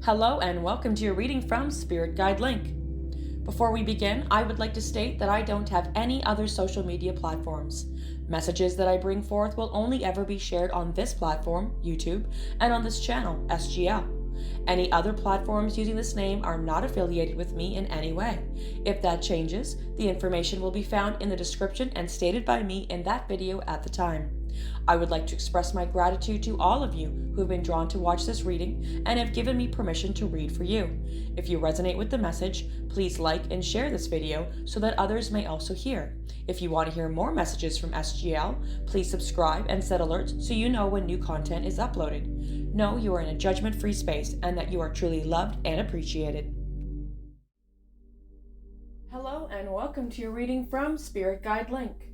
Hello and welcome to your reading from Spirit Guide Link. Before we begin, I would like to state that I don't have any other social media platforms. Messages that I bring forth will only ever be shared on this platform, YouTube, and on this channel, SGL. Any other platforms using this name are not affiliated with me in any way. If that changes, the information will be found in the description and stated by me in that video at the time. I would like to express my gratitude to all of you who have been drawn to watch this reading and have given me permission to read for you. If you resonate with the message, please like and share this video so that others may also hear. If you want to hear more messages from SGL, please subscribe and set alerts so you know when new content is uploaded. Know you are in a judgment-free space and that you are truly loved and appreciated. Hello and welcome to your reading from Spirit Guide Link.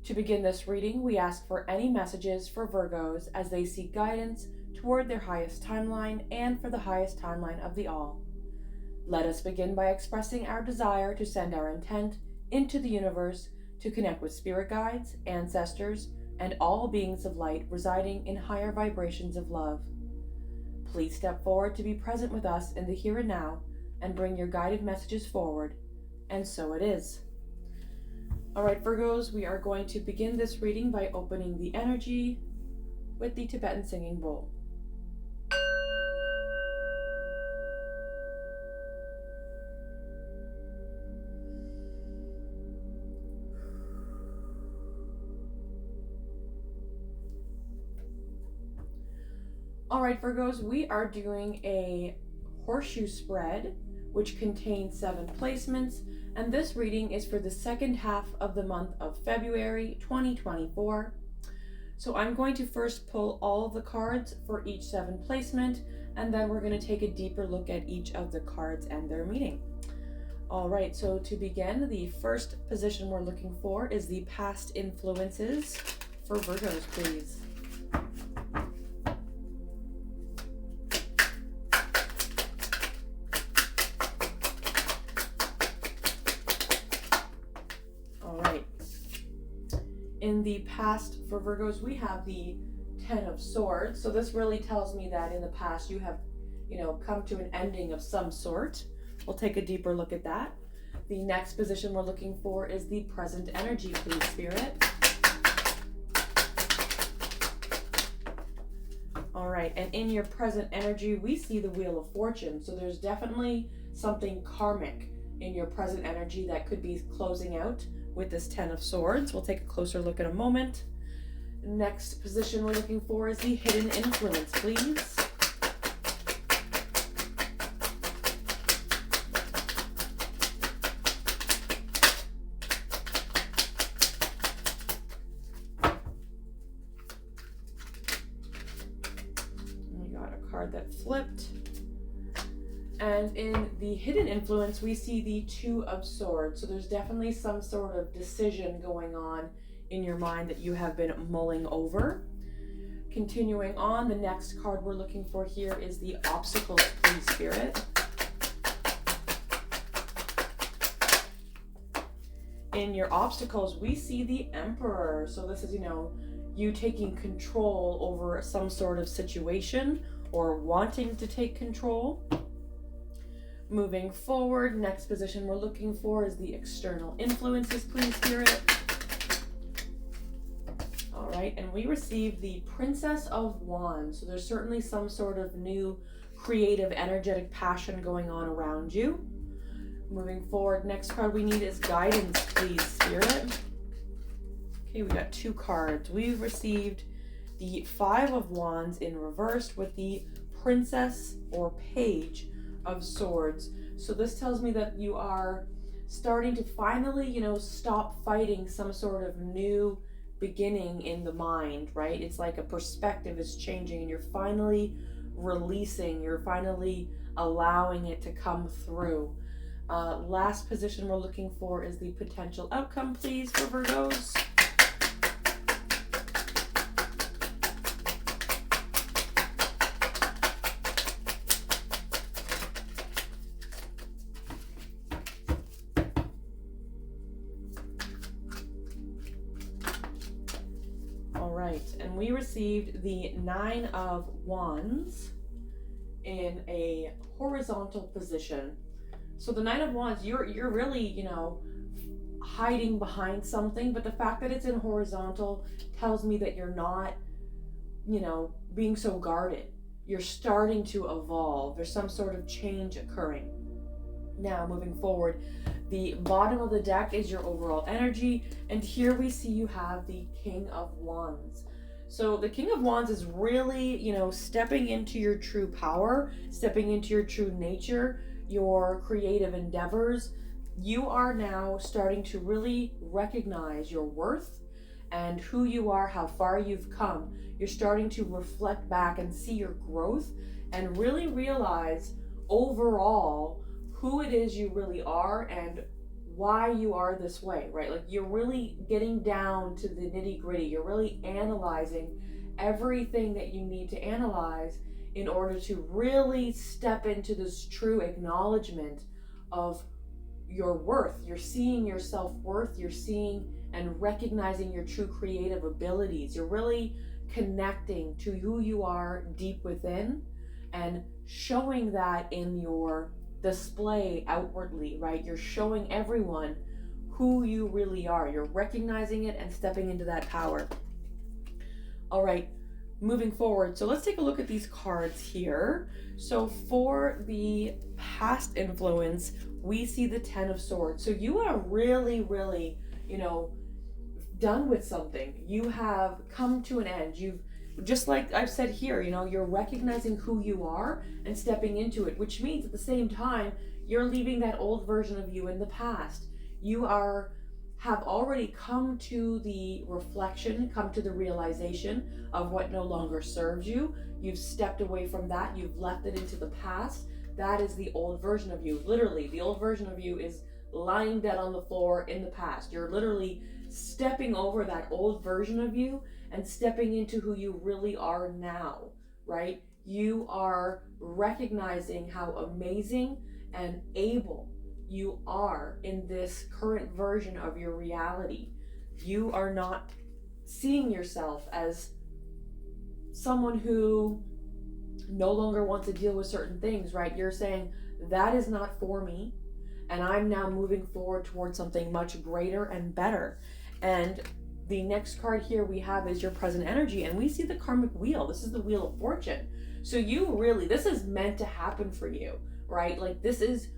To begin this reading, we ask for any messages for Virgos as they seek guidance toward their highest timeline and for the highest timeline of the all. Let us begin by expressing our desire to send our intent into the universe to connect with spirit guides, ancestors, and all beings of light residing in higher vibrations of love. Please step forward to be present with us in the here and now and bring your guided messages forward. And so it is. All right, Virgos, we are going to begin this reading by opening the energy with the Tibetan singing bowl. All right, Virgos, we are doing a horseshoe spread, which contains 7 placements, and this reading is for the second half of the month of February 2024. So I'm going to first pull all of the cards for each 7 placement, and then we're going to take a deeper look at each of the cards and their meaning. All right, so to begin, the first position we're looking for is the past influences for Virgos, please. In the past for Virgos, we have the 10 of Swords. So this really tells me that in the past you have, come to an ending of some sort. We'll take a deeper look at that. The next position we're looking for is the present energy, please, Spirit. All right, and in your present energy, we see the Wheel of Fortune. So there's definitely something karmic in your present energy that could be closing out with this 10 of Swords. We'll take a closer look in a moment. Next position we're looking for is the hidden influence, please. We got a card that flipped. And in the hidden influence, we see the 2 of Swords. So there's definitely some sort of decision going on in your mind that you have been mulling over. Continuing on, the next card we're looking for here is the obstacles, please, Spirit. In your obstacles, we see the Emperor. So this is, you taking control over some sort of situation or wanting to take control. Moving forward, next position we're looking for is the external influences, please, Spirit. All right, and we receive the Princess of Wands. So there's certainly some sort of new creative, energetic passion going on around you. Moving forward, next card we need is guidance, please, Spirit. Okay, we got 2 cards. We've received the 5 of Wands in reversed with the Princess or Page of Swords. So this tells me that you are starting to finally, stop fighting some sort of new beginning in the mind, right? It's like a perspective is changing and you're finally releasing, you're finally allowing it to come through. Last position we're looking for is the potential outcome, please, for Virgos. And we received the 9 of Wands in in a horizontal position. So the Nine of Wands, you're really, hiding behind something, but the fact that it's in horizontal tells me that you're not, being so guarded. You're starting to evolve. There's some sort of change occurring. Now, moving forward, the bottom of the deck is your overall energy, and here we see you have the King of Wands. So the King of Wands is really, stepping into your true power, stepping into your true nature, your creative endeavors. You are now starting to really recognize your worth and who you are, how far you've come. You're starting to reflect back and see your growth and really realize overall who it is you really are and why you are this way, right? Like, you're really getting down to the nitty-gritty. You're really analyzing everything that you need to analyze in order to really step into this true acknowledgement of your worth. You're seeing your self-worth. You're seeing and recognizing your true creative abilities. You're really connecting to who you are deep within and showing that in your display outwardly, right? You're showing everyone who you really are. You're recognizing it and stepping into that power. All right, moving forward. So let's take a look at these cards here. So for the past influence, we see the Ten of Swords. So you are really, really, done with something. You have come to an end. You've, just like I've said here, you're recognizing who you are and stepping into it, which means at the same time, you're leaving that old version of you in the past. You have already come to the reflection, come to the realization of what no longer serves you. You've stepped away from that. You've left it into the past. That is the old version of you. Literally, the old version of you is lying dead on the floor in the past. You're literally stepping over that old version of you and stepping into who you really are now, right? You are recognizing how amazing and able you are in this current version of your reality. You are not seeing yourself as someone who no longer wants to deal with certain things, right? You're saying, that is not for me, and I'm now moving forward towards something much greater and better. And the next card here we have is your present energy, and we see the karmic wheel. This is the Wheel of Fortune. So this is meant to happen for you, right? Like, this is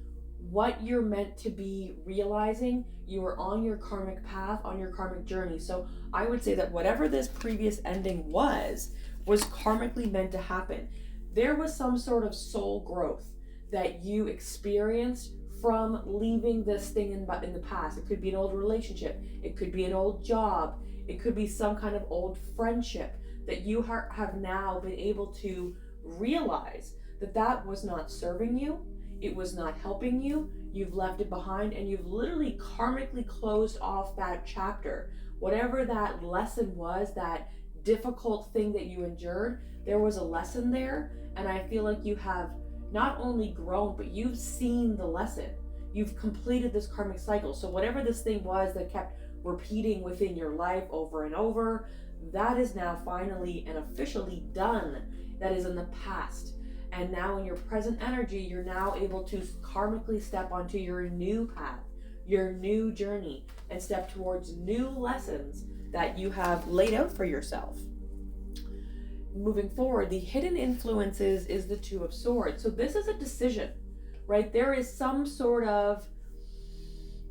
what you're meant to be realizing. You are on your karmic path, on your karmic journey. So I would say that whatever this previous ending was karmically meant to happen. There was some sort of soul growth that you experienced from leaving this thing in the past. It could be an old relationship. It could be an old job. It could be some kind of old friendship that you have now been able to realize that was not serving you. It was not helping you. You've left it behind, and you've literally karmically closed off that chapter. Whatever that lesson was, that difficult thing that you endured, there was a lesson there. And I feel like you have not only grown, but you've seen the lesson. You've completed this karmic cycle. So whatever this thing was that kept repeating within your life over and over, that is now finally and officially done. That is in the past. And now in your present energy, you're now able to karmically step onto your new path, your new journey, and step towards new lessons that you have laid out for yourself. Moving forward, the hidden influences is the Two of Swords. So this is a decision, right? There is some sort of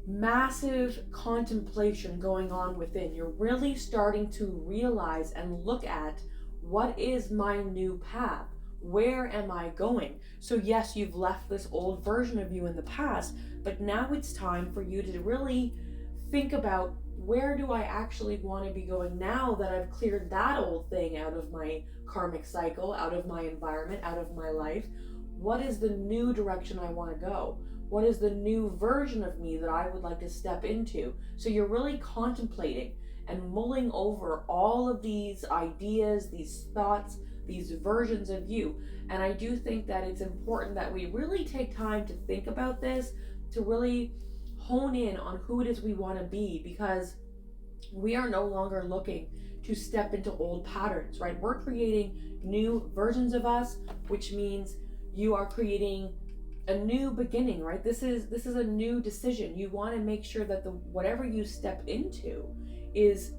massive contemplation going on within. You're really starting to realize and look at, what is my new path? Where am I going? So yes, you've left this old version of you in the past, but now it's time for you to really think about, where do I actually want to be going now that I've cleared that old thing out of my karmic cycle, out of my environment, out of my life? What is the new direction I want to go? What is the new version of me that I would like to step into? So you're really contemplating and mulling over all of these ideas, these thoughts, these versions of you. And I do think that it's important that we really take time to think about this, to really hone in on who it is we want to be, because we are no longer looking to step into old patterns, right? We're creating new versions of us, which means You are creating a new beginning, right? This is a new decision. You want to make sure that whatever you step into is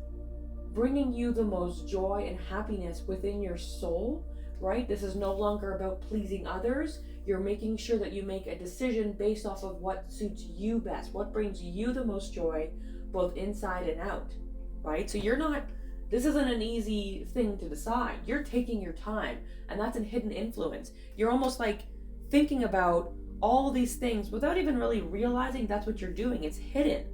bringing you the most joy and happiness within your soul, right? This is no longer about pleasing others. You're making sure that you make a decision based off of what suits you best, what brings you the most joy, both inside and out, right? So this isn't an easy thing to decide. You're taking your time, and that's a hidden influence. You're almost like thinking about all these things without even really realizing that's what you're doing. It's hidden.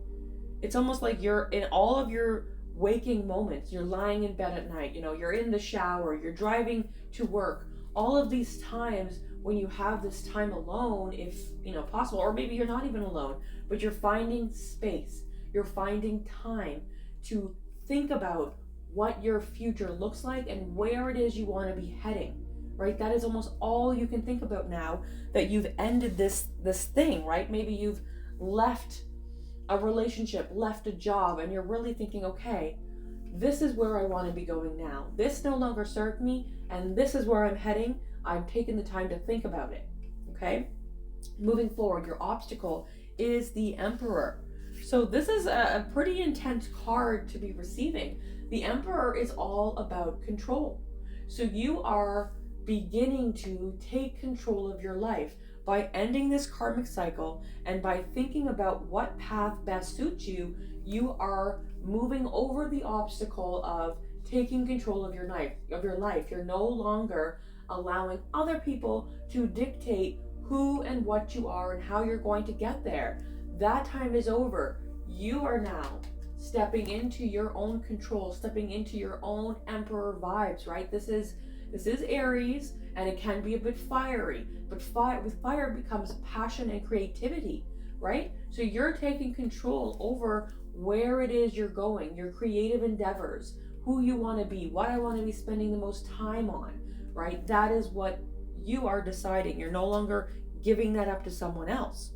It's almost like you're in all of your waking moments. You're lying in bed at night, you're in the shower, you're driving to work. All of these times when you have this time alone, if possible, or maybe you're not even alone, but you're finding space, you're finding time to think about what your future looks like and where it is you want to be heading, right? That is almost all you can think about now that you've ended this thing, right? Maybe you've left a relationship, left a job, and you're really thinking, okay, this is where I want to be going now. This no longer served me, and this is where I'm heading. I'm taking the time to think about it, okay? Moving forward, your obstacle is the Emperor. So this is a pretty intense card to be receiving. The Emperor is all about control. So you are beginning to take control of your life by ending this karmic cycle, and by thinking about what path best suits you. You are moving over the obstacle of taking control of your life. You're no longer allowing other people to dictate who and what you are and how you're going to get there. That time is over. You are now stepping into your own control, stepping into your own Emperor vibes, right? This is Aries, and it can be a bit fiery, but with fire becomes passion and creativity, right? So you're taking control over where it is you're going, your creative endeavors, who you want to be, what I want to be spending the most time on, right? That is what you are deciding. You're no longer giving that up to someone else.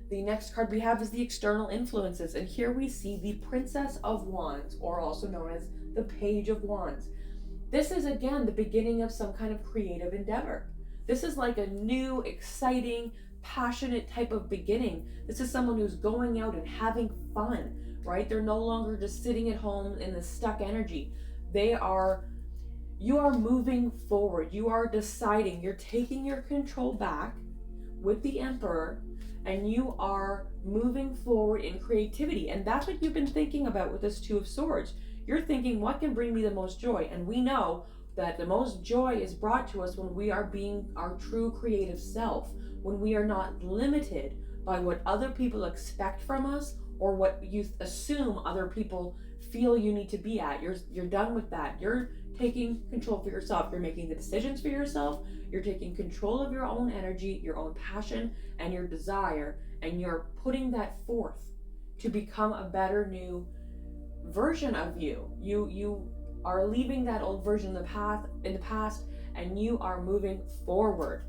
The next card we have is the external influences, and here we see the Princess of Wands, or also known as the Page of Wands. This is, again, the beginning of some kind of creative endeavor. This is like a new, exciting, passionate type of beginning. This is someone who's going out and having fun, right? They're no longer just sitting at home in the stuck energy. You are moving forward. You are deciding. You're taking your control back with the Emperor, and you are moving forward in creativity. And that's what you've been thinking about with this Two of Swords. You're thinking, what can bring me the most joy? And we know that the most joy is brought to us when we are being our true creative self, when we are not limited by what other people expect from us or what you assume other people feel you need to be at. You're done with that. You're taking control for yourself. You're making the decisions for yourself. You're taking control of your own energy, your own passion, and your desire, and you're putting that forth to become a better new version of you. You are leaving that old version in the past, and you are moving forward.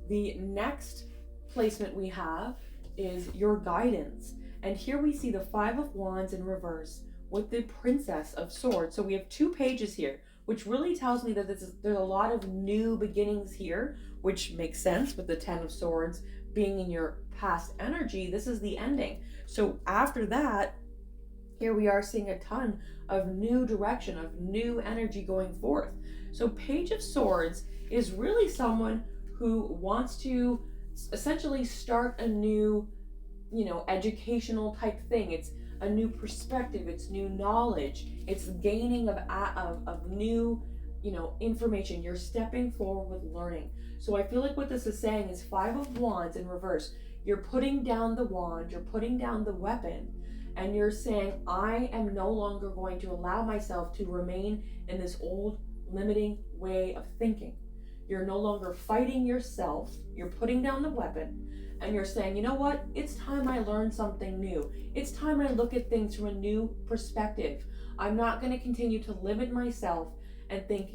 The next placement we have is your guidance, and here we see the Five of Wands in reverse with the Princess of Swords. So we have two pages here, which really tells me that there's a lot of new beginnings here, which makes sense with the Ten of Swords being in your past energy. This is the ending. So after that, here we are seeing a ton of new direction, of new energy going forth. So Page of Swords is really someone who wants to essentially start a new, educational type thing. It's a new perspective, it's new knowledge, it's gaining of new, information. You're stepping forward with learning. So I feel like what this is saying is Five of Wands in reverse. You're putting down the wand, you're putting down the weapon, and you're saying, I am no longer going to allow myself to remain in this old limiting way of thinking. You're no longer fighting yourself. You're putting down the weapon, and you're saying, you know what? It's time I learn something new. It's time I look at things from a new perspective. I'm not going to continue to limit myself and think,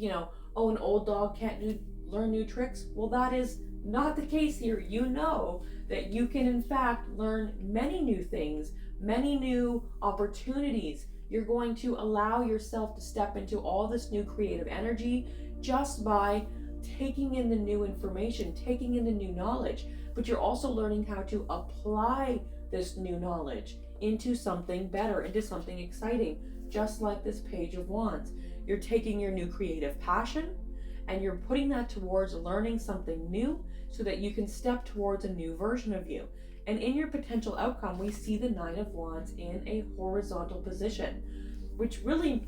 oh, an old dog can't learn new tricks. Well, that is not the case here. You know that you can, in fact, learn many new things, many new opportunities. You're going to allow yourself to step into all this new creative energy just by taking in the new information, taking in the new knowledge, but you're also learning how to apply this new knowledge into something better, into something exciting, just like this Page of Wands. You're taking your new creative passion and you're putting that towards learning something new so that you can step towards a new version of you. And in your potential outcome, we see the Nine of Wands in a horizontal position, which really,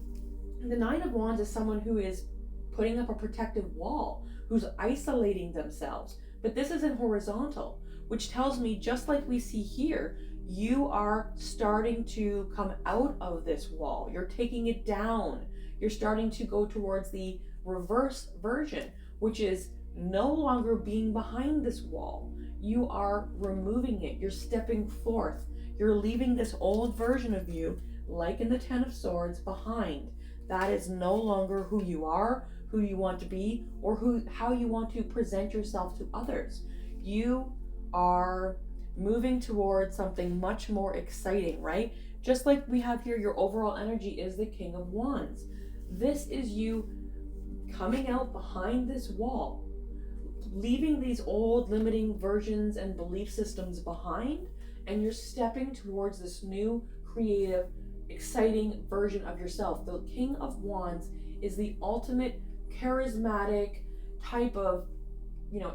the Nine of Wands is someone who is putting up a protective wall, who's isolating themselves. But this is in horizontal, which tells me, just like we see here, you are starting to come out of this wall. You're taking it down. You're starting to go towards the reverse version, which is no longer being behind this wall. You are removing it. You're stepping forth. You're leaving this old version of you, like in the Ten of Swords, behind. That is no longer who you are, who you want to be, or how you want to present yourself to others. You are moving towards something much more exciting, right? Just like we have here, your overall energy is the King of Wands. This is you coming out behind this wall, leaving these old limiting versions and belief systems behind, and you're stepping towards this new, creative, exciting version of yourself. The King of Wands is the ultimate charismatic type of,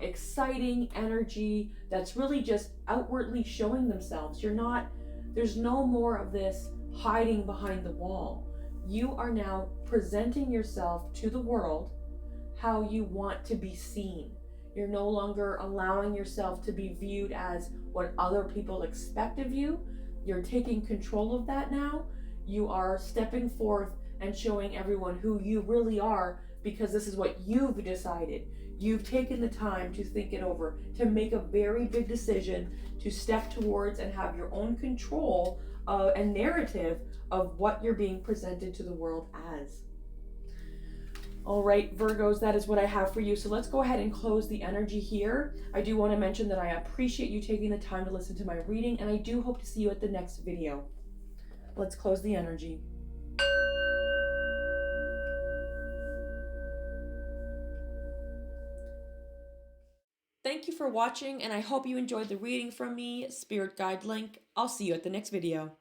exciting energy that's really just outwardly showing themselves. There's no more of this hiding behind the wall. You are now presenting yourself to the world how you want to be seen. You're no longer allowing yourself to be viewed as what other people expect of you. You're taking control of that now. You are stepping forth and showing everyone who you really are, because this is what you've decided. You've taken the time to think it over, to make a very big decision, to step towards and have your own control and narrative of what you're being presented to the world as. All right, Virgos, that is what I have for you. So let's go ahead and close the energy here. I do want to mention that I appreciate you taking the time to listen to my reading, and I do hope to see you at the next video. Let's close the energy. Thank you for watching, and I hope you enjoyed the reading from me, Spirit Guide Link. I'll see you at the next video.